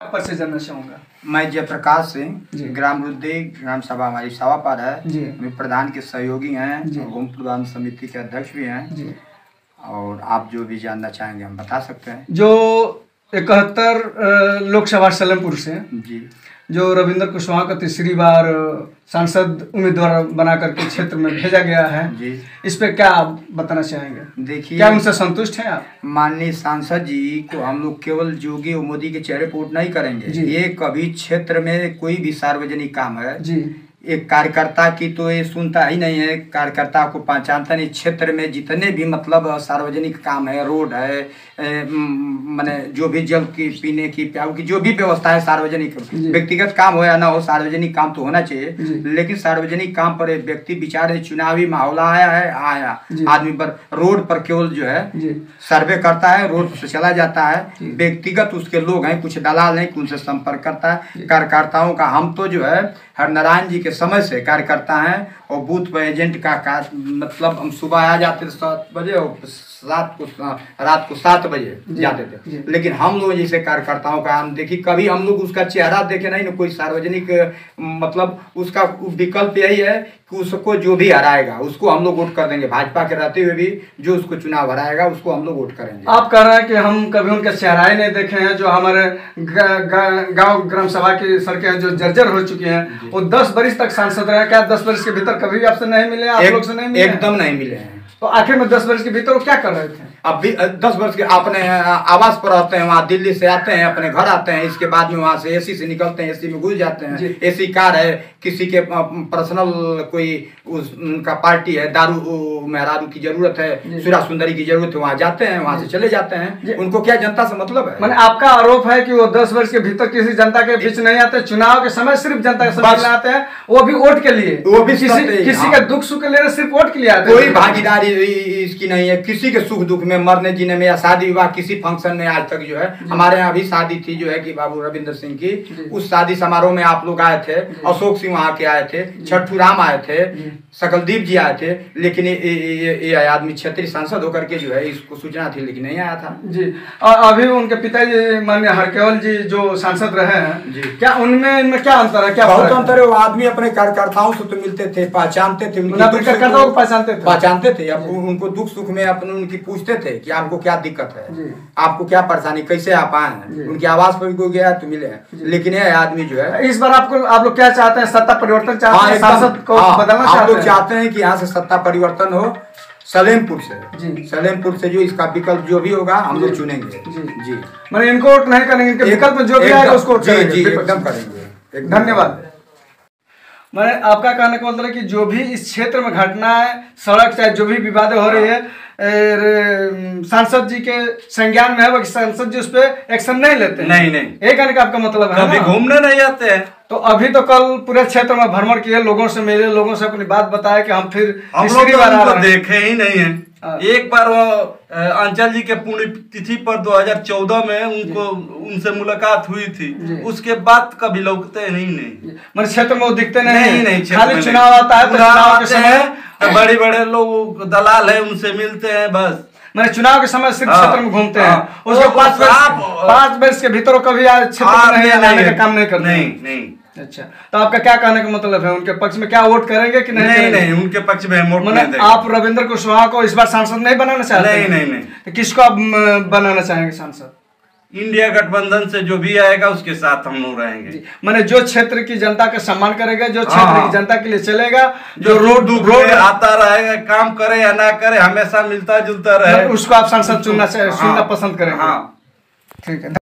पर से जानना चाहूँगा। मैं जयप्रकाश सिंह, ग्राम रुद्री, ग्राम सभा हमारी सभापद है जी। मैं प्रधान के सहयोगी हैं और होम प्रधान समिति के अध्यक्ष भी हैं जी। और आप जो भी जानना चाहेंगे हम बता सकते हैं। जो 71 लोकसभा सलेमपुर से जी, जो रविंद्र कुशवाहा को तीसरी बार सांसद उम्मीदवार बना करके क्षेत्र में भेजा गया है जी, इस पे क्या आप बताना चाहेंगे? देखिए, क्या उनसे संतुष्ट हैं आप? माननीय सांसद जी को हम लोग केवल योगी और मोदी के चेहरे पर वोट नहीं करेंगे। ये कभी क्षेत्र में कोई भी सार्वजनिक काम है जी, एक कार्यकर्ता की तो ये सुनता ही नहीं है, कार्यकर्ता को पहचानता नहीं। क्षेत्र में जितने भी मतलब सार्वजनिक काम है, रोड है, माने जो भी जल की पीने की प्याऊ की जो भी व्यवस्था है सार्वजनिक, व्यक्तिगत काम हो या ना हो, सार्वजनिक काम तो होना चाहिए। लेकिन सार्वजनिक काम पर व्यक्ति विचार चुनावी माहौल आया है, आदमी पर रोड पर केवल जो है सर्वे करता है, रोड से चला जाता है। व्यक्तिगत उसके लोग हैं, कुछ दलाल नहीं, उनसे संपर्क करता है कार्यकर्ताओं का। हम तो जो है हरनारायण जी के समय से कार्यकर्ता हैं और बूथ पर एजेंट का मतलब हम सुबह आ जाते थे 7 बजे और रात को 7 बजे जाते थे। लेकिन हम लोग जैसे कार्यकर्ताओं का हम देखिए, कभी हम लोग उसका चेहरा देखे नहीं ना, कोई सार्वजनिक मतलब उसका विकल्प यही है कि उसको जो भी हराएगा उसको हम लोग वोट कर देंगे। भाजपा के रहते हुए भी जो उसको चुनाव हराएगा उसको हम लोग वोट करेंगे। आप कह रहे हैं कि हम कभी उनका चेहरा ही नहीं देखे हैं। जो हमारे गांव ग्राम सभा की सड़कें जो जर्जर हो चुकी हैं, वो 10 वर्ष तक सांसद रहे, क्या 10 वर्ष के भीतर कभी भी आपसे नहीं मिले? आप लोग से नहीं मिले? एकदम नहीं मिले हैं। तो आखिर में 10 वर्ष के भीतर वो क्या कर रहे थे? अब भी 10 वर्ष के अपने आवास पर रहते हैं, वहाँ दिल्ली से आते हैं, अपने घर आते हैं, इसके बाद में वहाँ से एसी से निकलते हैं, एसी में घुस जाते हैं। एसी कार है, किसी के पर्सनल कोई उनका पार्टी है, दारू मेहरारू की जरूरत है, सुरा सुंदरी की जरूरत है, वहाँ जाते हैं, वहाँ से चले जाते हैं। उनको क्या जनता से मतलब है? मैंने आपका आरोप है कि वो 10 वर्ष के भीतर किसी जनता के बीच नहीं आते, चुनाव के समय सिर्फ जनता के समय आते हैं, वो भी वोट के लिए, वो भी किसी का दुख सुख के लिए सिर्फ वोट के लिए आते हैं। कोई भागीदारी इसकी नहीं है किसी के सुख दुख में, मरने जीने में या शादी विवाह किसी फंक्शन में। आज तक जो है हमारे यहाँ भी शादी थी जो है कि बाबू रविंद्र सिंह की, उस शादी समारोह में आप लोग आए थे, अशोक सिंह वहाँ के आए थे, छठू राम आए थे, सकलदीप जी आए थे। लेकिन ये आदमी क्षेत्रीय सांसद होकर के जो है इसको सूचना थी लेकिन नहीं आया था जी। और अभी उनके पिताजी माननीय हरकेवल जी जो सांसद रहे हैं जी, क्या इनमें क्या अंतर है? क्या बहुत अंतर है। वो आदमी अपने कार्यकर्ताओं से तो मिलते थे, पहचानते थे, पहचानते थे, उनको दुख सुख में अपने उनकी पूछते थे कि आपको क्या दिक्कत है, आपको क्या परेशानी, कैसे आप आए हैं। उनकी आवाज पर कोई गया तो मिले हैं। लेकिन ये आदमी जो है, इस बार आप लोग क्या चाहते हैं? सत्ता परिवर्तन चाहते हैं? सांसद को बदलना चाहते हैं कि यहाँ से सत्ता परिवर्तन हो। सलेमपुर से सलेमपुर से जो इसका विकल्प जो भी होगा हम लोग चुनेंगे जी। मैंने इनको वोट नहीं करेंगे, इनके विकल्प में जो भी आएगा उसको एकदम करेंगे। धन्यवाद। मैंने आपका कहने का मतलब है कि जो भी इस क्षेत्र में घटना है, सड़क चाहे जो भी विवादें हो रही है, सांसद जी के संज्ञान में है, वो सांसद जी उस पर एक्शन नहीं लेते? नहीं। ये कहने का आपका मतलब है? कभी घूमने नहीं जाते हैं। तो अभी तो कल पूरे क्षेत्र में भ्रमण किए, लोगों से मिले, लोगों से अपनी बात बताया कि हम फिर देखे ही नहीं है। एक बार वो अंचल जी के पुण्यतिथि पर 2014 में उनसे मुलाकात हुई थी, उसके बाद कभी लौकते नहीं। मेरे क्षेत्र में वो दिखते नहीं। खाली चुनाव आता है तो चुनाव के समय बड़े बड़े लोग दलाल है उनसे मिलते हैं, बस मैंने चुनाव के समय सिर्फ क्षेत्र में घूमते हैं। उसके 5 वर्ष के भीतर कभी क्षेत्र में काम नहीं करते। नहीं। अच्छा, तो आपका क्या कहने का मतलब है? उनके पक्ष में क्या वोट करेंगे कि नहीं? उनके पक्ष में वोट नहीं देंगे। आप रविंद्र कुशवाहा को इस बार सांसद नहीं बनाना चाहते? नहीं। तो किसको आप बनाना चाहेंगे सांसद? इंडिया गठबंधन से जो भी आएगा उसके साथ हम लोग रहेंगे। मैंने जो क्षेत्र की जनता का सम्मान करेगा, जो क्षेत्र की जनता के लिए चलेगा, जो रोड आता रहेगा, काम करे या ना करे, हमेशा मिलता जुलता रहे, उसको आप सांसद चुनना पसंद करेंगे। हाँ, ठीक है।